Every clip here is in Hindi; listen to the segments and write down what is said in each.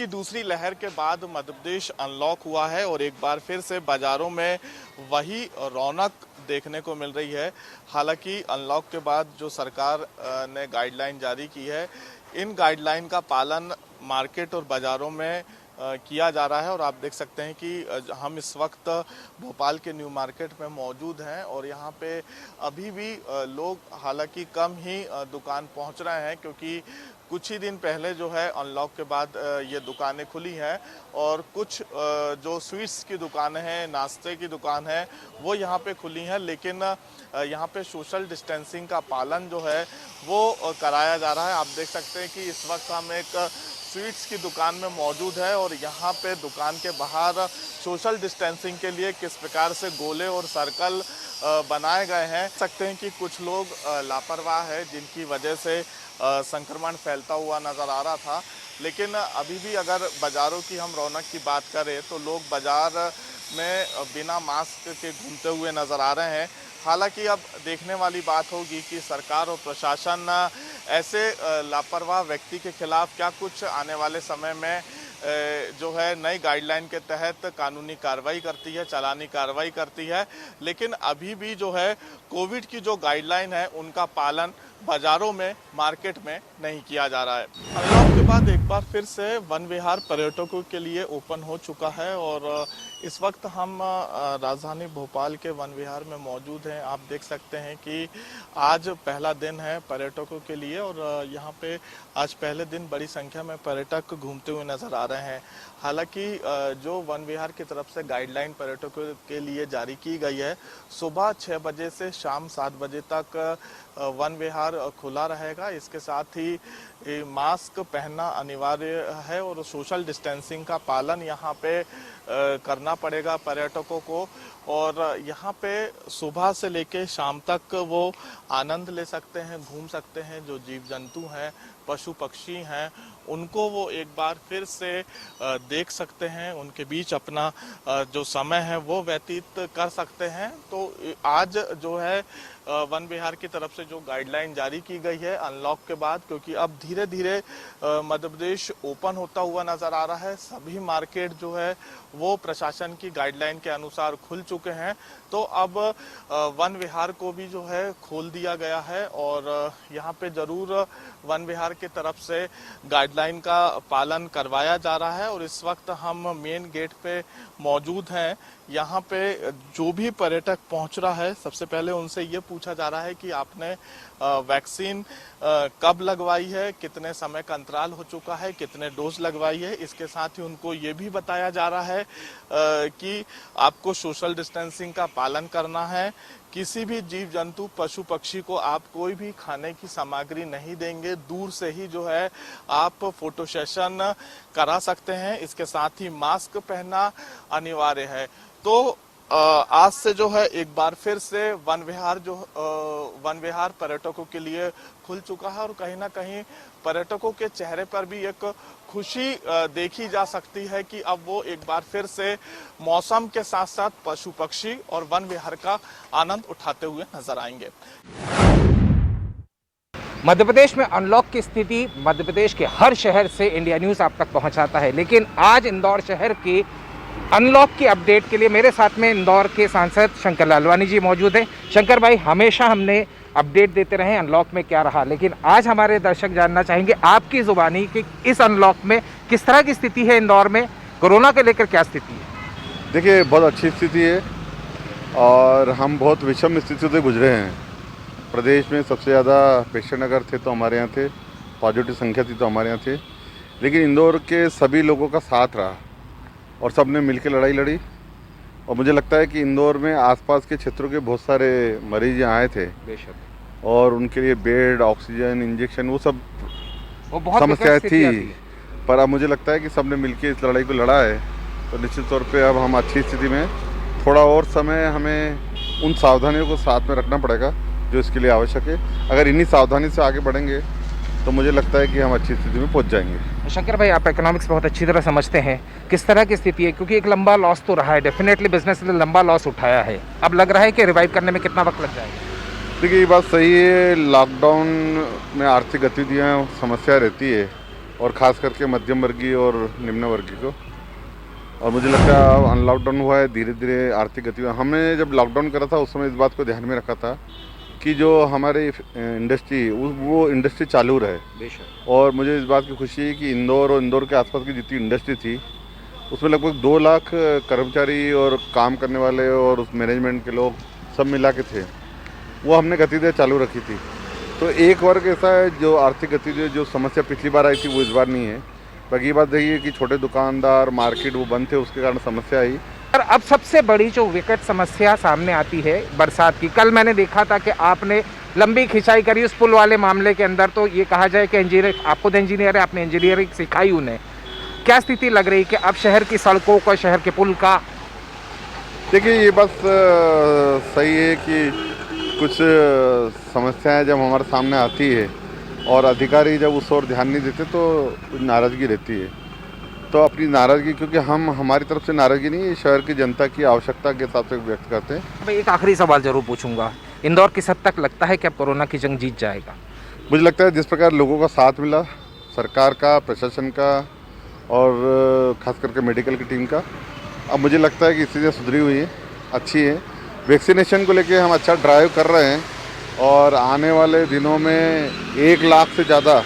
की दूसरी लहर के बाद मध्य प्रदेश अनलॉक हुआ है और एक बार फिर से बाजारों में वही रौनक देखने को मिल रही है। हालांकि अनलॉक के बाद जो सरकार ने गाइडलाइन जारी की है, इन गाइडलाइन का पालन मार्केट और बाज़ारों में किया जा रहा है। और आप देख सकते हैं कि हम इस वक्त भोपाल के न्यू मार्केट में मौजूद हैं और यहाँ पे अभी भी लोग हालांकि कम ही दुकान पहुँच रहे हैं, क्योंकि कुछ ही दिन पहले जो है अनलॉक के बाद ये दुकानें खुली हैं और कुछ जो स्वीट्स की दुकानें हैं, नाश्ते की दुकान है, वो यहाँ पे खुली हैं। लेकिन यहाँ पे सोशल डिस्टेंसिंग का पालन जो है वो कराया जा रहा है। आप देख सकते हैं कि इस वक्त हम एक स्वीट्स की दुकान में मौजूद है और यहाँ पे दुकान के बाहर सोशल डिस्टेंसिंग के लिए किस प्रकार से गोले और सर्कल बनाए गए हैं। सकते हैं कि कुछ लोग लापरवाह है, जिनकी वजह से संक्रमण फैलता हुआ नज़र आ रहा था। लेकिन अभी भी अगर बाज़ारों की हम रौनक की बात करें तो लोग बाज़ार में बिना मास्क के घूमते हुए नज़र आ रहे हैं। हालांकि अब देखने वाली बात होगी कि सरकार और प्रशासन ऐसे लापरवाह व्यक्ति के खिलाफ क्या कुछ आने वाले समय में जो है नई गाइडलाइन के तहत कानूनी कार्रवाई करती है, चालानी कार्रवाई करती है। लेकिन अभी भी जो है कोविड की जो गाइडलाइन है उनका पालन बाजारों में, मार्केट में नहीं किया जा रहा है। अनलॉक के बाद एक बार फिर से वन विहार पर्यटकों के लिए ओपन हो चुका है और इस वक्त हम राजधानी भोपाल के वन विहार में मौजूद हैं। आप देख सकते हैं कि आज पहला दिन है पर्यटकों के लिए और यहाँ पे आज पहले दिन बड़ी संख्या में पर्यटक घूमते हुए नजर आ रहे हैं। हालांकि जो वन विहार की तरफ से गाइडलाइन पर्यटकों के लिए जारी की गई है, सुबह 6 बजे से शाम 7 बजे तक वन विहार खुला रहेगा। इसके साथ ही मास्क पहनना अनिवार्य है और सोशल डिस्टेंसिंग का पालन यहाँ पे करना पड़ेगा पर्यटकों को। और यहाँ पे सुबह से लेके शाम तक वो आनंद ले सकते हैं, घूम सकते हैं। जो जीव जंतु हैं, पशु पक्षी हैं, उनको वो एक बार फिर से देख सकते हैं, उनके बीच अपना जो समय है वो व्यतीत कर सकते हैं। तो आज जो है वन विहार की तरफ से जो गाइडलाइन जारी की गई है अनलॉक के बाद, क्योंकि अब धीरे धीरे मध्य प्रदेश ओपन होता हुआ नजर आ रहा है, सभी मार्केट जो है वो प्रशासन की गाइडलाइन के अनुसार खुल चुके हैं। तो अब वन विहार को भी जो है खोल दिया गया है और यहाँ पे जरूर वन विहार की तरफ से गाइडलाइन का पालन करवाया जा रहा है। और इस वक्त हम मेन गेट पे मौजूद हैं। यहाँ पे जो भी पर्यटक पहुँच रहा है, सबसे पहले उनसे ये पूछा जा रहा है कि आपने वैक्सीन कब लगवाई है, कितने समय का अंतराल हो चुका है, कितने डोज लगवाई है। इसके साथ ही उनको ये भी बताया जा रहा है कि आपको सोशल डिस्टेंसिंग का पालन करना है। किसी भी जीव जंतु, पशु पक्षी को आप कोई भी खाने की सामग्री नहीं देंगे। दूर से ही जो है आप फोटो सेशन करा सकते हैं। इसके साथ ही मास्क पहनना अनिवार्य है। तो आज से जो है एक बार फिर से वन विहार पर्यटकों के लिए खुल चुका है और कहीं ना कहीं पर्यटकों के चेहरे पर भी एक खुशी देखी जा सकती है कि अब वो एक बार फिर से मौसम के साथ साथ पशु पक्षी और वन विहार का आनंद उठाते हुए नजर आएंगे। मध्य प्रदेश में अनलॉक की स्थिति मध्य प्रदेश के हर शहर से इंडिया न्यूज़ आप तक पहुंचाता है, लेकिन आज इंदौर शहर की अनलॉक की अपडेट के लिए मेरे साथ में इंदौर के सांसद शंकर लालवानी जी मौजूद हैं। शंकर भाई, हमेशा हमने अपडेट देते रहे अनलॉक में क्या रहा, लेकिन आज हमारे दर्शक जानना चाहेंगे आपकी जुबानी कि इस अनलॉक में किस तरह की स्थिति है, इंदौर में कोरोना के लेकर क्या स्थिति है। देखिए, बहुत अच्छी स्थिति है और हम बहुत विषम स्थिति से गुजरे हैं। प्रदेश में सबसे ज़्यादा पेशेंट अगर थे तो हमारे यहाँ थे, पॉजिटिव संख्या थी तो हमारे यहाँ थे, लेकिन इंदौर के सभी लोगों का साथ रहा और सब ने मिल के लड़ाई लड़ी। और मुझे लगता है कि इंदौर में आसपास के क्षेत्रों के बहुत सारे मरीज यहाँ आए थे और उनके लिए बेड, ऑक्सीजन, इंजेक्शन, वो सब समस्याएं थी। पर अब मुझे लगता है कि सब ने मिल के इस लड़ाई को लड़ा है, तो निश्चित तौर पे अब हम अच्छी स्थिति में। थोड़ा और समय हमें उन सावधानियों को साथ में रखना पड़ेगा जो इसके लिए आवश्यक है। अगर इन्हीं सावधानी से आगे बढ़ेंगे तो मुझे लगता है कि हम अच्छी स्थिति में पहुंच जाएंगे। शंकर भाई, आप इकोनॉमिक्स बहुत अच्छी तरह समझते हैं, किस तरह की स्थिति है, क्योंकि एक लंबा लॉस तो रहा है, डेफिनेटली बिजनेस ने लंबा लॉस उठाया है। अब लग रहा है कि रिवाइव करने में कितना वक्त लग जाएगा। देखिए, ये बात सही है, लॉकडाउन में आर्थिक गतिविधियाँ समस्या रहती है और ख़ास करके मध्यम वर्गीय और निम्न वर्गीय को। और मुझे लगता है अनलॉकडाउन हुआ है, धीरे धीरे आर्थिक गतिविधियाँ, हमने जब लॉकडाउन करा था उस समय इस बात को ध्यान में रखा था कि जो हमारे इंडस्ट्री वो इंडस्ट्री चालू रहे। बेशक। और मुझे इस बात की खुशी है कि इंदौर और इंदौर के आसपास की जितनी इंडस्ट्री थी उसमें लगभग 2 लाख कर्मचारी और काम करने वाले और उस मैनेजमेंट के लोग सब मिला के थे, वो हमने गतिविधियाँ चालू रखी थी। तो एक वर्ग ऐसा है जो आर्थिक गतिविधि जो समस्या पिछली बार आई थी वो इस बार नहीं है। बाकी ये बात यही है कि छोटे दुकानदार मार्केट वो बंद थे, उसके कारण समस्या आई। और अब सबसे बड़ी जो विकट समस्या सामने आती है बरसात की। कल मैंने देखा था कि आपने लंबी खिंचाई करी उस पुल वाले मामले के अंदर, तो ये कहा जाए कि इंजीनियर, आप खुद इंजीनियर है, आपने इंजीनियरिंग सिखाई उन्हें, क्या स्थिति लग रही कि अब शहर की सड़कों का, शहर के पुल का? देखिए ये बात सही है कि कुछ समस्याएं जब हमारे सामने आती है और अधिकारी जब उस ओर ध्यान नहीं देते तो नाराज़गी रहती है। तो अपनी नाराज़गी, क्योंकि हम हमारी तरफ से नाराज़गी नहीं है, शहर की जनता की आवश्यकता के हिसाब से व्यक्त करते हैं। मैं एक आखिरी सवाल जरूर पूछूंगा, इंदौर किस हद तक लगता है कि अब कोरोना की जंग जीत जाएगा? मुझे लगता है जिस प्रकार लोगों का साथ मिला, सरकार का, प्रशासन का और ख़ास करके मेडिकल की टीम का, अब मुझे लगता है कि स्थितियाँ सुधरी हुई है, अच्छी है। वैक्सीनेशन को लेके हम अच्छा ड्राइव कर रहे हैं और आने वाले दिनों में 1 लाख से ज़्यादा,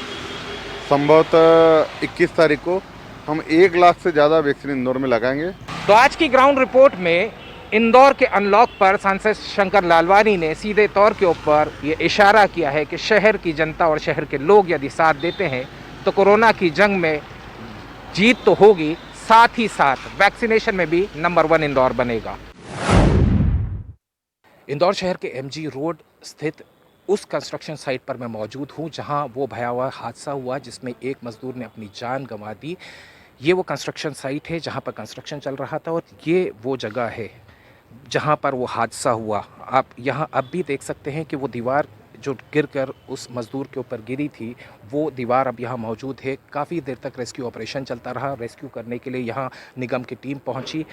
संभवतः 21 तारीख को हम 1 लाख से ज़्यादा वैक्सीन इंदौर में लगाएंगे। तो आज की ग्राउंड रिपोर्ट में इंदौर के अनलॉक पर सांसद शंकर लालवानी ने सीधे तौर के ऊपर ये इशारा किया है कि शहर की जनता और शहर के लोग यदि साथ देते हैं तो कोरोना की जंग में जीत तो होगी, साथ ही साथ वैक्सीनेशन में भी नंबर 1 इंदौर बनेगा। इंदौर शहर के एमजी रोड स्थित उस कंस्ट्रक्शन साइट पर मैं मौजूद हूं जहां वो भयावह हादसा हुआ जिसमें एक मजदूर ने अपनी जान गंवा दी। ये वो कंस्ट्रक्शन साइट है जहां पर कंस्ट्रक्शन चल रहा था और ये वो जगह है जहां पर वो हादसा हुआ। आप यहां अब भी देख सकते हैं कि वो दीवार जो गिरकर उस मज़दूर के ऊपर गिरी थी, वो दीवार अब यहाँ मौजूद है। काफ़ी देर तक रेस्क्यू ऑपरेशन चलता रहा। रेस्क्यू करने के लिए यहाँ निगम की टीम पहुँची,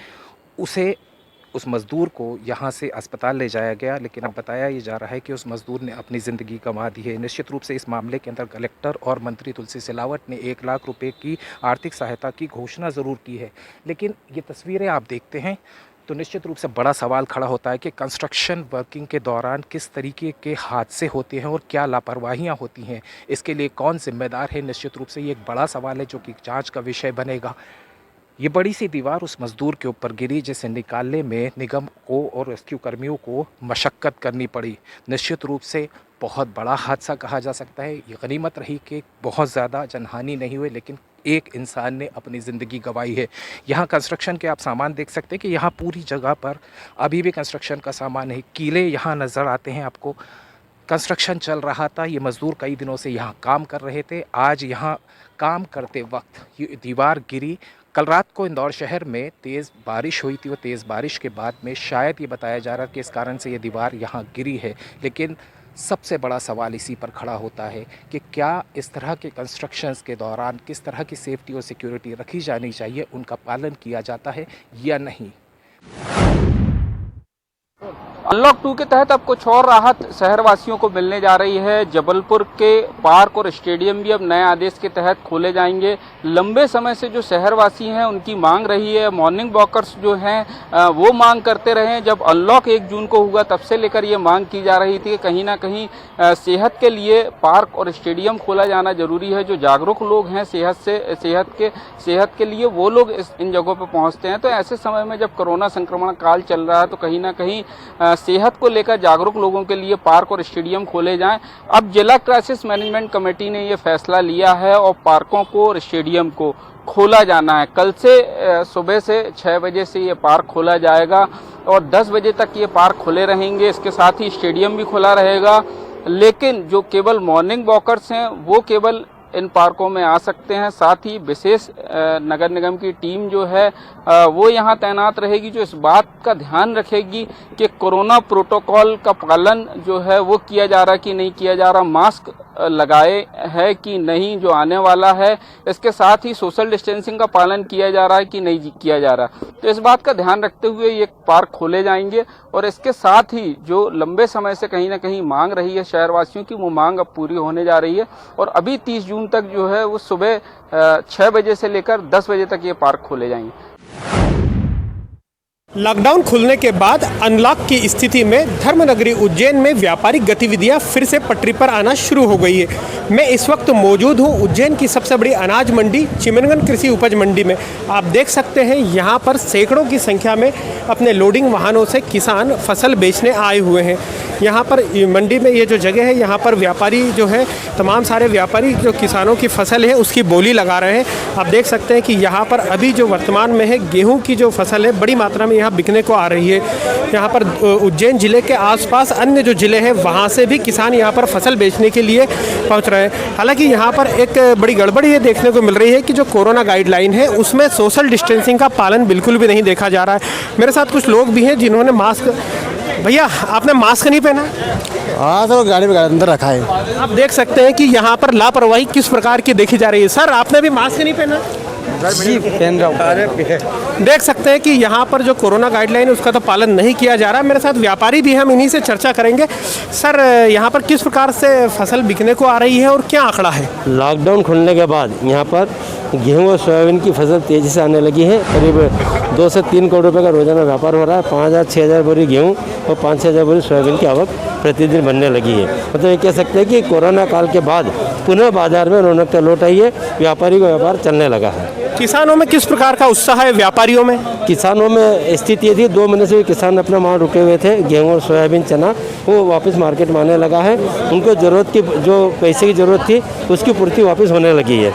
उस मज़दूर को यहाँ से अस्पताल ले जाया गया, लेकिन अब बताया ये जा रहा है कि उस मज़दूर ने अपनी ज़िंदगी गंवा दी है। निश्चित रूप से इस मामले के अंदर कलेक्टर और मंत्री तुलसी सिलावट ने 1 लाख रुपए की आर्थिक सहायता की घोषणा ज़रूर की है, लेकिन ये तस्वीरें आप देखते हैं तो निश्चित रूप से बड़ा सवाल खड़ा होता है कि कंस्ट्रक्शन वर्किंग के दौरान किस तरीके के हादसे होते हैं और क्या लापरवाहियाँ होती हैं, इसके लिए कौन जिम्मेदार है। निश्चित रूप से ये एक बड़ा सवाल है जो कि जाँच का विषय बनेगा। ये बड़ी सी दीवार उस मज़दूर के ऊपर गिरी जिसे निकालने में निगम को और रेस्क्यू कर्मियों को मशक्क़त करनी पड़ी। निश्चित रूप से बहुत बड़ा हादसा कहा जा सकता है। ये गनीमत रही कि बहुत ज़्यादा जनहानि नहीं हुई, लेकिन एक इंसान ने अपनी ज़िंदगी गंवाई है। यहाँ कंस्ट्रक्शन के आप सामान देख सकते हैं कि यहाँ पूरी जगह पर अभी भी कंस्ट्रक्शन का सामान है। कीले यहाँ नज़र आते हैं आपको। कंस्ट्रक्शन चल रहा था, ये मज़दूर कई दिनों से यहाँ काम कर रहे थे। आज यहाँ काम करते वक्त ये दीवार गिरी। कल रात को इंदौर शहर में तेज़ बारिश हुई थी और तेज़ बारिश के बाद में शायद ये बताया जा रहा है कि इस कारण से ये दीवार यहाँ गिरी है। लेकिन सबसे बड़ा सवाल इसी पर खड़ा होता है कि क्या इस तरह के कंस्ट्रक्शंस के दौरान किस तरह की सेफ्टी और सिक्योरिटी रखी जानी चाहिए, उनका पालन किया जाता है या नहीं। अनलॉक 2 के तहत अब कुछ और राहत शहरवासियों को मिलने जा रही है। जबलपुर के पार्क और स्टेडियम भी अब नए आदेश के तहत खोले जाएंगे। लंबे समय से जो शहरवासी हैं उनकी मांग रही है, मॉर्निंग वॉकर्स जो हैं वो मांग करते रहे। जब अनलॉक 1 जून को हुआ तब से लेकर ये मांग की जा रही थी कि कहीं ना कहीं सेहत के लिए पार्क और स्टेडियम खोला जाना जरूरी है। जो जागरूक लोग हैं सेहत के लिए वो लोग इन जगहों पर पहुँचते हैं। तो ऐसे समय में जब कोरोना संक्रमण काल चल रहा है तो कहीं ना कहीं सेहत को लेकर जागरूक लोगों के लिए पार्क और स्टेडियम खोले जाएं। अब जिला क्राइसिस मैनेजमेंट कमेटी ने ये फैसला लिया है और पार्कों को और स्टेडियम को खोला जाना है। कल से सुबह से 6 बजे से ये पार्क खोला जाएगा और 10 बजे तक ये पार्क खुले रहेंगे। इसके साथ ही स्टेडियम भी खुला रहेगा, लेकिन जो केवल मॉर्निंग वॉकर्स हैं वो केवल इन पार्कों में आ सकते हैं। साथ ही विशेष नगर निगम की टीम जो है वो यहाँ तैनात रहेगी, जो इस बात का ध्यान रखेगी कि कोरोना प्रोटोकॉल का पालन जो है वो किया जा रहा है कि नहीं किया जा रहा। मास्क लगाए है कि नहीं जो आने वाला है, इसके साथ ही सोशल डिस्टेंसिंग का पालन किया जा रहा है कि नहीं किया जा रहा, तो इस बात का ध्यान रखते हुए ये पार्क खोले जाएंगे। और इसके साथ ही जो लंबे समय से कहीं ना कहीं मांग रही है शहरवासियों की, वो मांग अब पूरी होने जा रही है। और अभी 30 जून तक जो है वो सुबह 6 बजे से लेकर 10 बजे तक ये पार्क खोले जाएंगे। लॉकडाउन खुलने के बाद अनलॉक की स्थिति में धर्मनगरी उज्जैन में व्यापारिक गतिविधियां फिर से पटरी पर आना शुरू हो गई है। मैं इस वक्त मौजूद हूं उज्जैन की सबसे बड़ी अनाज मंडी चिमनगंज कृषि उपज मंडी में। आप देख सकते हैं यहां पर सैकड़ों की संख्या में अपने लोडिंग वाहनों से किसान फसल बेचने आए हुए हैं। यहाँ पर मंडी में ये जो जगह है, यहाँ पर व्यापारी जो है, तमाम सारे व्यापारी जो किसानों की फसल है उसकी बोली लगा रहे हैं। आप देख सकते हैं कि यहाँ पर अभी जो वर्तमान में है गेहूं की जो फसल है बड़ी मात्रा में यहाँ बिकने को आ रही है। यहाँ पर उज्जैन जिले के आसपास अन्य जो जिले हैं वहाँ से भी किसान यहाँ पर फसल बेचने के लिए पहुँच रहे हैं। हालांकि यहाँ पर एक बड़ी गड़बड़ी ये देखने को मिल रही है कि जो कोरोना गाइडलाइन है उसमें सोशल डिस्टेंसिंग का पालन बिल्कुल भी नहीं देखा जा रहा है। मेरे साथ कुछ लोग भी हैं जिन्होंने मास्क, भैया आपने मास्क नहीं पहना? हाँ तो गाड़ी में अंदर रखा है। आप देख सकते हैं कि यहाँ पर लापरवाही किस प्रकार की देखी जा रही है। सर आपने भी मास्क नहीं पहना? जी पहन रहा हूँ। देख सकते हैं कि यहाँ पर जो कोरोना गाइडलाइन है उसका तो पालन नहीं किया जा रहा। मेरे साथ व्यापारी भी, हम इन्हीं से चर्चा करेंगे। सर यहाँ पर किस प्रकार से फसल बिकने को आ रही है और क्या आंकड़ा है? लॉकडाउन खुलने के बाद यहाँ पर गेहूं और सोयाबीन की फसल तेज़ी से आने लगी है। करीब 2 से 3 करोड़ रुपए का रोजाना व्यापार हो रहा है। 5,000-6,000 बोरी गेहूं और 5-6,000 बोरी सोयाबीन की आवक प्रतिदिन बनने लगी है। मतलब ये कह सकते हैं कि कोरोना काल के बाद पुनः बाजार में रौनक लौट आई है, व्यापारी का व्यापार चलने लगा है। किसानों में किस प्रकार का उत्साह है? व्यापारियों में? किसानों में स्थिति ये थी, 2 महीने से किसान अपना माल रुके हुए थे, गेहूं और सोयाबीन चना, वो वापस मार्केट में आने लगा है। उनको ज़रूरत की जो पैसे की ज़रूरत थी उसकी पूर्ति वापस होने लगी है।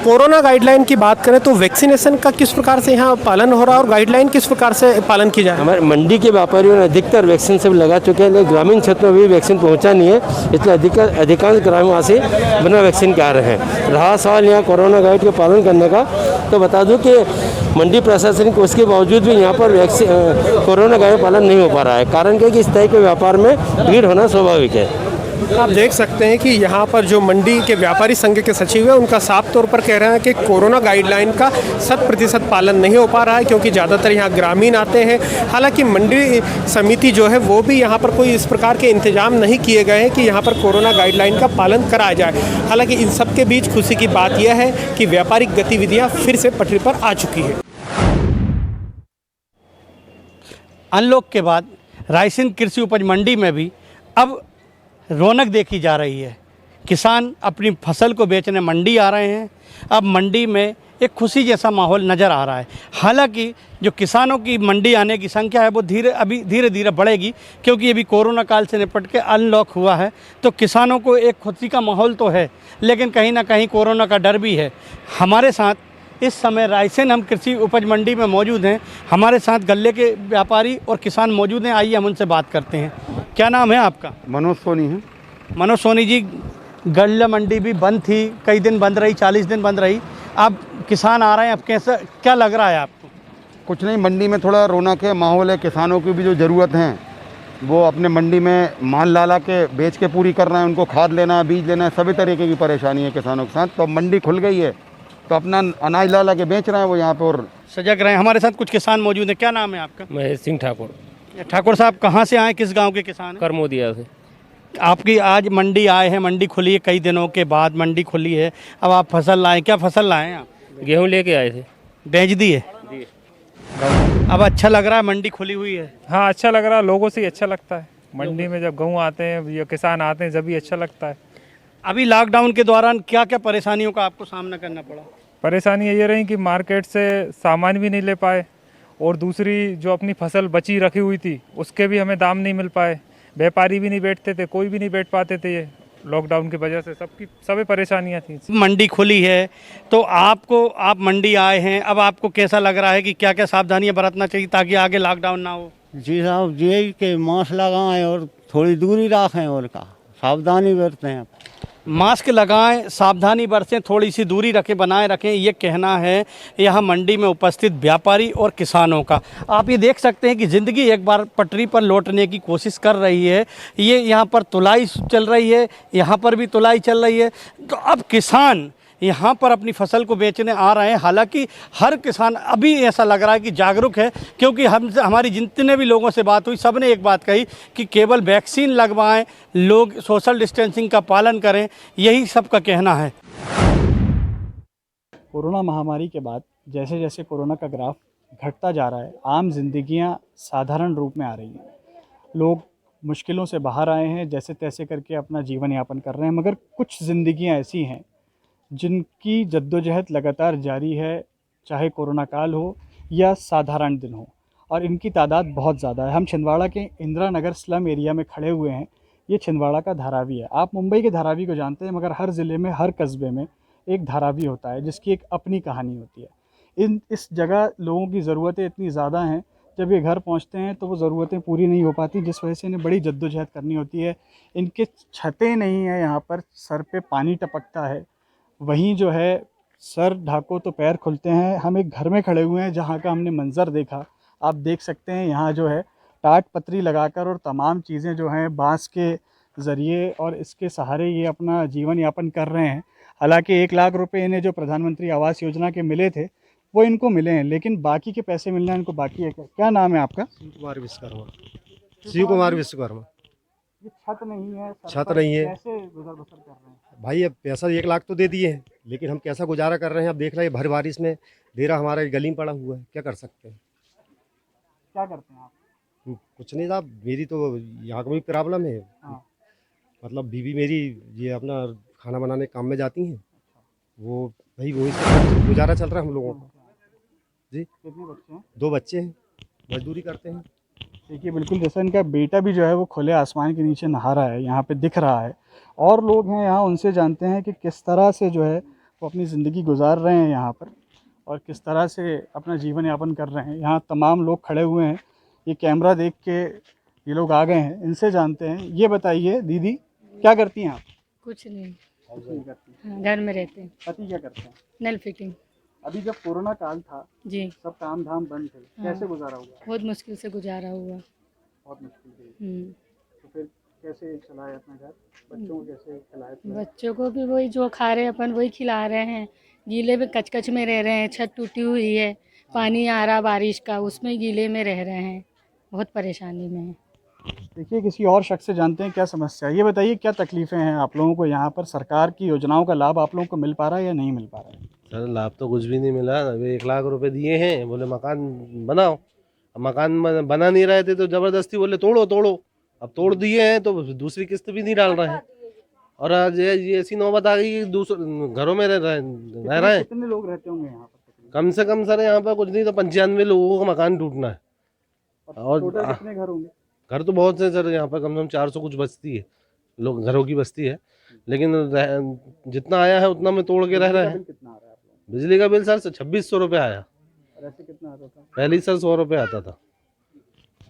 कोरोना गाइडलाइन की बात करें तो वैक्सीनेशन का किस प्रकार से यहाँ पालन हो रहा है और गाइडलाइन किस प्रकार से पालन की जाए? हमारे मंडी के व्यापारियों ने अधिकतर वैक्सीन सब लगा चुके हैं, लेकिन ग्रामीण क्षेत्रों में भी वैक्सीन पहुँचा नहीं है, इसलिए अधिकांश ग्रामवासी बिना वैक्सीन के आ रहे हैं। रहा सवाल यहाँ कोरोना गाइड के पालन करने का, तो बता दूं कि मंडी प्रशासन को उसके बावजूद भी यहाँ पर कोरोना गाइड पालन नहीं हो पा रहा है। कारण क्या है कि इस तरह के व्यापार में भीड़ होना स्वाभाविक है। आप देख सकते हैं कि यहाँ पर जो मंडी के व्यापारी संघ के सचिव हैं उनका साफ तौर पर कह रहे हैं कि कोरोना गाइडलाइन का 100% पालन नहीं हो पा रहा है, क्योंकि ज़्यादातर यहाँ ग्रामीण आते हैं। हालांकि मंडी समिति जो है वो भी यहाँ पर कोई इस प्रकार के इंतजाम नहीं किए गए हैं कि यहाँ पर कोरोना गाइडलाइन का पालन कराया जाए। हालांकि इन सब के बीच खुशी की बात यह है कि व्यापारिक गतिविधियाँ फिर से पटरी पर आ चुकी है। अनलॉक के बाद रायसेन कृषि उपज मंडी में भी अब रौनक देखी जा रही है। किसान अपनी फसल को बेचने मंडी आ रहे हैं। अब मंडी में एक खुशी जैसा माहौल नज़र आ रहा है। हालांकि जो किसानों की मंडी आने की संख्या है वो धीरे धीरे बढ़ेगी, क्योंकि अभी कोरोना काल से निपट के अनलॉक हुआ है, तो किसानों को एक खुशी का माहौल तो है, लेकिन कहीं ना कहीं कोरोना का डर भी है। हमारे साथ इस समय रायसेन हम कृषि उपज मंडी में मौजूद हैं। हमारे साथ गल्ले के व्यापारी और किसान मौजूद हैं। आइए हम उनसे बात करते हैं। क्या नाम है आपका? मनोज सोनी है। मनोज सोनी जी, गल्ला मंडी भी बंद थी, कई दिन बंद रही, 40 दिन बंद रही, अब किसान आ रहे हैं, अब कैसा क्या लग रहा है आपको? कुछ नहीं, मंडी में थोड़ा रौनक है, माहौल है। किसानों की भी जो ज़रूरत है वो अपने मंडी में माल ला के बेच के पूरी कर रहे हैं। उनको खाद लेना है, बीज लेना है, सभी तरीके की परेशानी है किसानों के साथ। तो मंडी खुल गई है तो अपना अनाज ला के बेच रहे हैं वो यहाँ पर और सजग रहे हैं। हमारे साथ कुछ किसान मौजूद हैं। क्या नाम है आपका? महेश सिंह ठाकुर। ठाकुर साहब कहाँ से आए, किस गाँव के किसान हैं? करमोदिया से। आपकी आज मंडी आए हैं, मंडी खुली है, कई दिनों के बाद मंडी खुली है, अब आप फसल लाए, क्या फसल लाए हैं आप? गेहूं लेके आए थे, बेच दिए। अब अच्छा लग रहा है, मंडी खुली हुई है? हाँ अच्छा लग रहा है, लोगों से अच्छा लगता है। मंडी में जब गेहूँ आते हैं या किसान आते हैं जब भी अच्छा लगता है। अभी लॉकडाउन के दौरान क्या क्या परेशानियों का आपको सामना करना पड़ा? परेशानी ये रही कि मार्केट से सामान भी नहीं ले पाए, और दूसरी जो अपनी फसल बची रखी हुई थी उसके भी हमें दाम नहीं मिल पाए। व्यापारी भी नहीं बैठते थे, कोई भी नहीं बैठ पाते थे। ये लॉकडाउन की वजह से सभी परेशानियां थी। मंडी खुली है तो आप मंडी आए हैं, अब आपको कैसा लग रहा है कि क्या क्या सावधानियां बरतना चाहिए ताकि आगे लॉकडाउन ना हो? जी साहब, जी के मास्क लगाएं और थोड़ी दूरी रखें और का सावधानी बरतें। मास्क लगाएं, सावधानी बरतें, थोड़ी सी दूरी बनाए रखें, ये कहना है यहाँ मंडी में उपस्थित व्यापारी और किसानों का। आप ये देख सकते हैं कि ज़िंदगी एक बार पटरी पर लौटने की कोशिश कर रही है। ये यहाँ पर तुलाई चल रही है, यहाँ पर भी तुलाई चल रही है। तो अब किसान यहाँ पर अपनी फसल को बेचने आ रहे हैं। हालांकि हर किसान अभी ऐसा लग रहा है कि जागरूक है, क्योंकि हमारी जितने भी लोगों से बात हुई सब ने एक बात कही कि केवल वैक्सीन लगवाएं, लोग सोशल डिस्टेंसिंग का पालन करें, यही सबका कहना है। कोरोना महामारी के बाद जैसे जैसे कोरोना का ग्राफ घटता जा रहा है, आम जिंदगियां साधारण रूप में आ रही हैं। लोग मुश्किलों से बाहर आए हैं, जैसे तैसे करके अपना जीवन यापन कर रहे हैं, मगर कुछ ज़िंदगियां ऐसी हैं जिनकी जद्दोजहद लगातार जारी है, चाहे कोरोना काल हो या साधारण दिन हो, और इनकी तादाद बहुत ज़्यादा है। हम छिंदवाड़ा के इंदिरा नगर स्लम एरिया में खड़े हुए हैं। ये छिंदवाड़ा का धारावी है। आप मुंबई के धारावी को जानते हैं, मगर हर ज़िले में, हर कस्बे में एक धारावी होता है जिसकी एक अपनी कहानी होती है। इस जगह लोगों की ज़रूरतें इतनी ज़्यादा हैं, जब ये घर पहुंचते हैं तो वो ज़रूरतें पूरी नहीं हो पाती, जिस वजह से इन्हें बड़ी जद्दोजहद करनी होती है। इनके छतें नहीं हैं, यहाँ पर सर पे पानी टपकता है। वहीं जो है सर ढाको तो पैर खुलते हैं। हम एक घर में खड़े हुए हैं जहाँ का हमने मंज़र देखा। आप देख सकते हैं यहाँ जो है टाट पतरी लगाकर और तमाम चीज़ें जो हैं बांस के ज़रिए और इसके सहारे ये अपना जीवन यापन कर रहे हैं। हालांकि 1 लाख रुपए इन्हें जो प्रधानमंत्री आवास योजना के मिले थे वो इनको मिले हैं, लेकिन बाकी के पैसे मिलना इनको बाकी है। क्या नाम है आपका? कुमार विश्वकर्मा। शिव कुमार विश्वकर्मा। ये छत नहीं है, छत नहीं है। कैसे गुजर बसर कर रहे हैं? भाई अब पैसा 1 लाख तो दे दिए हैं, लेकिन हम कैसा गुजारा कर रहे हैं अब देख रहे हैं। भर बारिश में डेरा हमारा गली में पड़ा हुआ है, क्या कर सकते हैं। क्या करते हैं आप? कुछ नहीं साहब, मेरी तो यहाँ का भी प्रॉब्लम है। हाँ। मतलब बीवी मेरी ये अपना खाना बनाने काम में जाती हैं, वो भाई वही से गुजारा चल रहा है हम लोगों का। जी। कितने बच्चे हैं? 2 बच्चे हैं, मजदूरी करते हैं। देखिए बिल्कुल जैसा इनका बेटा भी जो है वो खुले आसमान के नीचे नहा रहा है, यहाँ पे दिख रहा है। और लोग हैं यहाँ, उनसे जानते हैं कि किस तरह से जो है वो अपनी ज़िंदगी गुजार रहे हैं यहाँ पर, और किस तरह से अपना जीवन यापन कर रहे हैं। यहाँ तमाम लोग खड़े हुए हैं, ये कैमरा देख के ये लोग आ गए हैं, इनसे जानते हैं। ये बताइए दीदी, क्या करती हैं आप? कुछ नहीं, कुछ नहीं करती। हाँ, घर में रहते हैं। पति क्या करते हैं? नल फिटिंग। अभी जब कोरोना काल था जी, सब काम धाम बंद थे, हाँ। कैसे गुजारा हुआ? बहुत मुश्किल से गुजारा हुआ। बहुत मुश्किल थी। तो फिर कैसे चलाए अपना घर? बच्चों को कैसे खिलाए पिलाए? बच्चों को भी वही जो खा रहे हैं अपन वही खिला रहे हैं। गीले में कचकच में रह रहे हैं, छत टूटी हुई है, पानी आ रहा बारिश का, उसमें गीले में रह रहे हैं, बहुत परेशानी में है। देखिए किसी और शख्स से जानते हैं क्या समस्या है। ये बताइए क्या तकलीफ़ें हैं आप लोगों को यहाँ पर? सरकार की योजनाओं का लाभ आप लोगों को मिल पा रहा है या नहीं मिल पा रहा है? सर लाभ तो कुछ भी नहीं मिला। अभी 1 लाख रुपए दिए हैं, बोले मकान बनाओ। अब मकान बना नहीं रहे थे तो ज़बरदस्ती बोले तोड़ो तोड़ो। अब तोड़ दिए हैं तो दूसरी किस्त भी नहीं डाल रहे हैं। और आज ये ऐसी नौबत आ गई कि दूसरे घरों में रह रहे हैं। कितने लोग रहते होंगे यहाँ पर? कम से कम सर यहाँ पर कुछ नहीं तो 95 लोगों का मकान टूटना है। और टोटल कितने घर होंगे? घर तो बहुत से सर, यहाँ पर कम से कम 400 कुछ बस्ती है, लोग घरों की बस्ती है। लेकिन जितना आया है उतना में तोड़ के रह रहे हैं। कितना आ रहा है आप लोगों बिजली का बिल सर 2600 रुपये आया। को? ऐसे कितना आता था? पहले ही सर 100 रुपये आता था।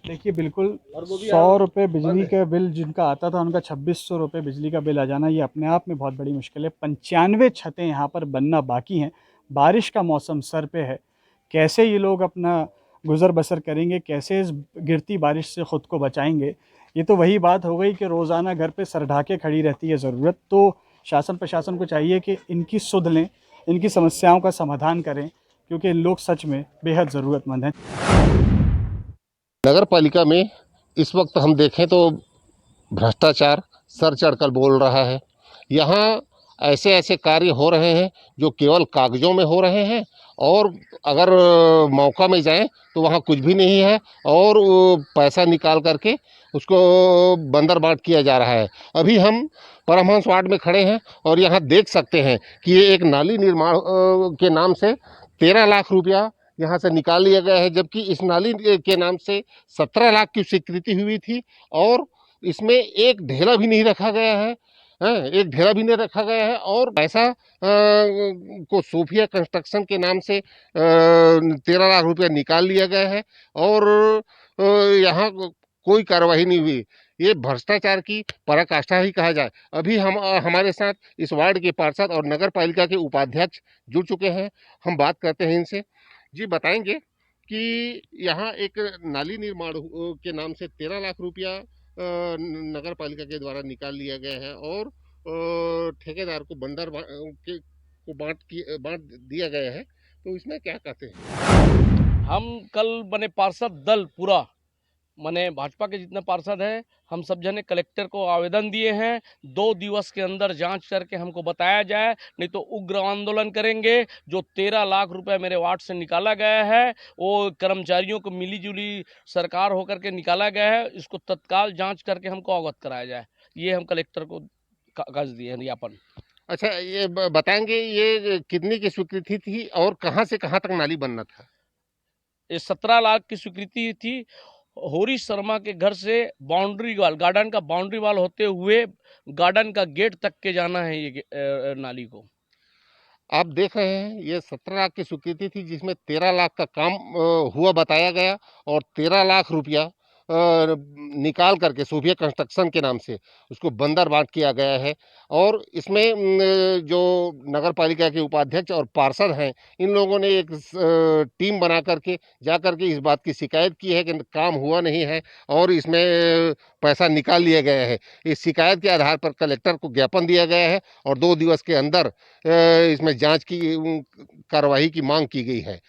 देखिए बिल्कुल 100 रुपये बिजली का बिल जिनका आता था उनका 2600 रुपये बिजली का बिल आ जाना, ये अपने आप में बहुत बड़ी मुश्किल है। 95 छतें यहाँ पर बनना बाकी हैं। बारिश का मौसम सर पे है, कैसे ये लोग अपना गुज़र बसर करेंगे, कैसे इस गिरती बारिश से ख़ुद को बचाएंगे? ये तो वही बात हो गई कि रोज़ाना घर पे सर ढाके खड़ी रहती है ज़रूरत। तो शासन प्रशासन को चाहिए कि इनकी सुध लें, इनकी समस्याओं का समाधान करें, क्योंकि इन लोग सच में बेहद ज़रूरतमंद हैं। नगर पालिका में इस वक्त हम देखें तो भ्रष्टाचार सर चढ़कर बोल रहा है। यहाँ ऐसे ऐसे कार्य हो रहे हैं जो केवल कागज़ों में हो रहे हैं, और अगर मौका में जाएं तो वहाँ कुछ भी नहीं है, और पैसा निकाल करके उसको बंदर बाट किया जा रहा है। अभी हम परमहंस वार्ड में खड़े हैं और यहाँ देख सकते हैं कि ये एक नाली निर्माण के नाम से 13 लाख रुपया यहाँ से निकाल लिया गया है, जबकि इस नाली के नाम से 17 लाख की स्वीकृति हुई थी, और इसमें एक ढेला भी नहीं रखा गया है। एक ढेला भी नहीं रखा गया है, और पैसा को सोफिया कंस्ट्रक्शन के नाम से 13 लाख रुपया निकाल लिया गया है, और यहाँ कोई कार्रवाई नहीं हुई। ये भ्रष्टाचार की पराकाष्ठा ही कहा जाए। अभी हमारे साथ इस वार्ड के पार्षद और नगर पालिका के उपाध्यक्ष जुड़ चुके हैं। हम बात करते हैं इनसे। जी बताएंगे कि यहाँ एक नाली निर्माण के नाम से 13 लाख रुपया नगर पालिका के द्वारा निकाल लिया गया है और ठेकेदार को बांट दिया गया है, तो इसमें क्या कहते हैं? हम कल बने पार्षद दल पूरा माने भाजपा के जितने पार्षद हैं हम सब जने कलेक्टर को आवेदन दिए हैं 2 दिवस के अंदर जांच करके हमको बताया जाए, नहीं तो उग्र आंदोलन करेंगे। जो 13 लाख रुपए मेरे वार्ड से निकाला गया है वो कर्मचारियों को मिलीजुली सरकार होकर के निकाला गया है, इसको तत्काल जांच करके हमको अवगत कराया जाए। ये हम कलेक्टर को कागज दिए हैं ज्ञापन। अच्छा, ये बताएंगे ये कितनी की स्वीकृति थी और कहाँ से कहाँ तक नाली बनना था? ये 17 लाख की स्वीकृति थी। होरी शर्मा के घर से बाउंड्री वाल, गार्डन का बाउंड्री वाल होते हुए गार्डन का गेट तक के जाना है ये नाली को। आप देख रहे हैं ये 17 लाख की स्वीकृति थी जिसमें 13 लाख का काम हुआ बताया गया और 13 लाख रुपया निकाल करके सोफिया कंस्ट्रक्शन के नाम से उसको बंदर बांट किया गया है। और इसमें जो नगर पालिका के उपाध्यक्ष और पार्षद हैं इन लोगों ने एक टीम बना करके जा करके इस बात की शिकायत की है कि काम हुआ नहीं है और इसमें पैसा निकाल लिया गया है। इस शिकायत के आधार पर कलेक्टर को ज्ञापन दिया गया है और 2 दिवस के अंदर इसमें जांच की कार्रवाई की मांग की गई है।